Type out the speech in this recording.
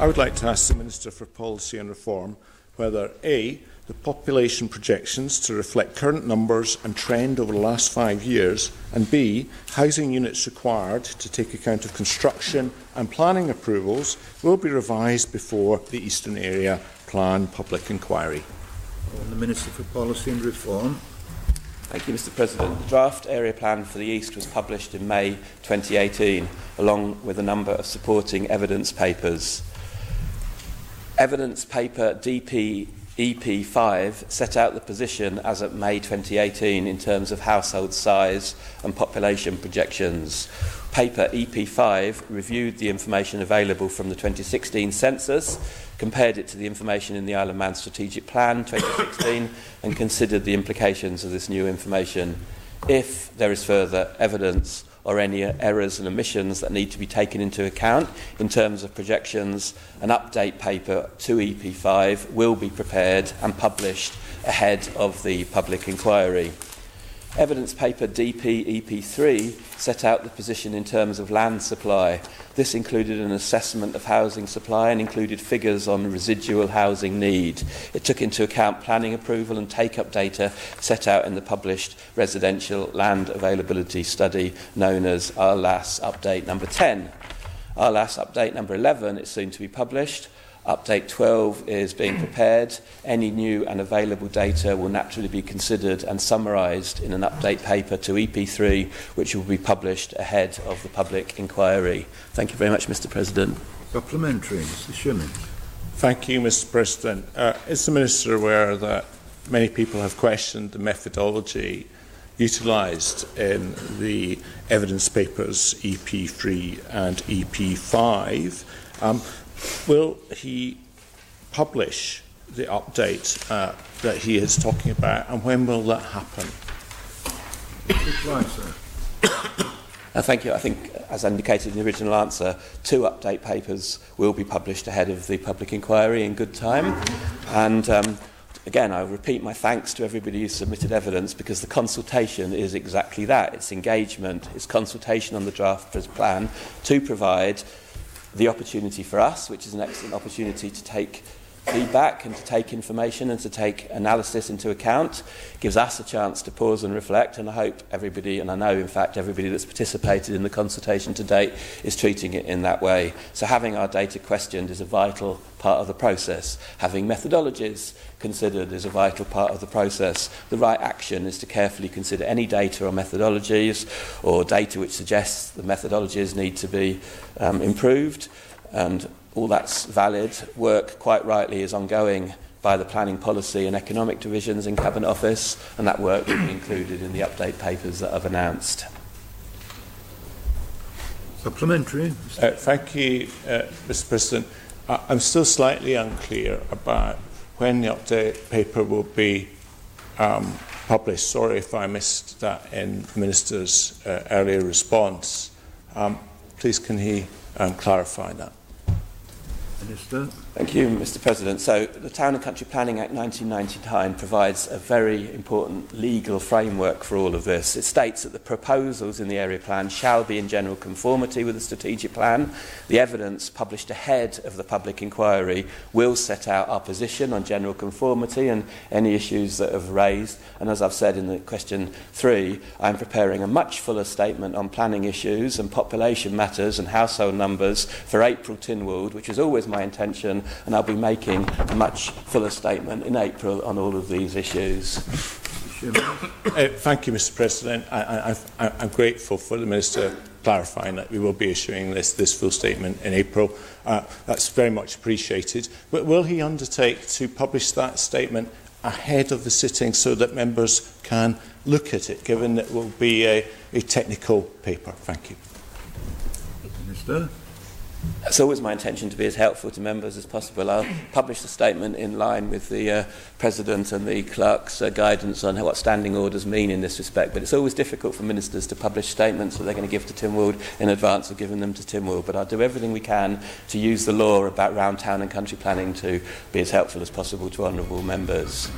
I would like to ask the Minister for Policy and Reform whether A, the population projections to reflect current numbers and trend over the last 5 years, and B, housing units required to take account of construction and planning approvals will be revised before the Eastern Area Plan public inquiry. The Minister for Policy and Reform. Thank you, Mr. President. The draft area plan for the East was published in May 2018, along with a number of supporting evidence papers. Evidence paper EP5 set out the position as of May 2018 in terms of household size and population projections. Paper EP5 reviewed the information available from the 2016 census, compared it to the information in the Isle of Man Strategic Plan 2016 and considered the implications of this new information. If there is further evidence or any errors and omissions that need to be taken into account in terms of projections, an update paper to EP5 will be prepared and published ahead of the public inquiry. Evidence paper EP3 set out the position in terms of land supply. This included an assessment of housing supply and included figures on residual housing need. It took into account planning approval and take-up data set out in the published residential land availability study known as RLAS Update number 10. RLAS Update number 11 is soon to be published. Update 12 is being prepared. Any new and available data will naturally be considered and summarised in an update paper to EP3, which will be published ahead of the public inquiry. Thank you very much, Mr. President. Supplementary, Mr. Shimmins. Thank you, Mr. President. Is the Minister aware that many people have questioned the methodology utilised in the evidence papers EP3 and EP5? Will he publish the update that he is talking about, and when will that happen? Reply, sir. Thank you. I think, as indicated in the original answer, 2 update papers will be published ahead of the public inquiry in good time. And again, I repeat my thanks to everybody who submitted evidence, because the consultation is exactly that. It's engagement, it's consultation on the draft plan to provide the opportunity for us, which is an excellent opportunity to take feedback and to take information and to take analysis into account. It gives us a chance to pause and reflect, and I hope everybody, and I know in fact everybody that's participated in the consultation to date is treating it in that way. So having our data questioned is a vital part of the process. Having methodologies considered is a vital part of the process. The right action is to carefully consider any data or methodologies or data which suggests the methodologies need to be improved, and all that's valid. Work, quite rightly, is ongoing by the Planning Policy and Economic Divisions in Cabinet Office, and that work will be included in the update papers that I've announced. Supplementary. Thank you, Mr. President. I'm still slightly unclear about when the update paper will be published. Sorry if I missed that in the Minister's earlier response. Please can he clarify that? Minister. Thank you, Mr. President. So the Town and Country Planning Act 1999 provides a very important legal framework for all of this. It states that the proposals in the area plan shall be in general conformity with the strategic plan. The evidence published ahead of the public inquiry will set out our position on general conformity and any issues that have raised. And as I've said in the question 3, I'm preparing a much fuller statement on planning issues and population matters and household numbers for April Tynwald, which is always my intention, and I'll be making a much fuller statement in April on all of these issues. Thank you, Mr. President. I'm grateful for the Minister clarifying that we will be issuing this full statement in April. That's very much appreciated. But will he undertake to publish that statement ahead of the sitting so that members can look at it, given that it will be a technical paper? Thank you. Minister. It's always my intention to be as helpful to members as possible. I'll publish the statement in line with the President and the Clerk's guidance on what standing orders mean in this respect, but it's always difficult for ministers to publish statements that they're going to give to Tynwald in advance of giving them to Tynwald, but I'll do everything we can to use the law about round town and country planning to be as helpful as possible to honourable members.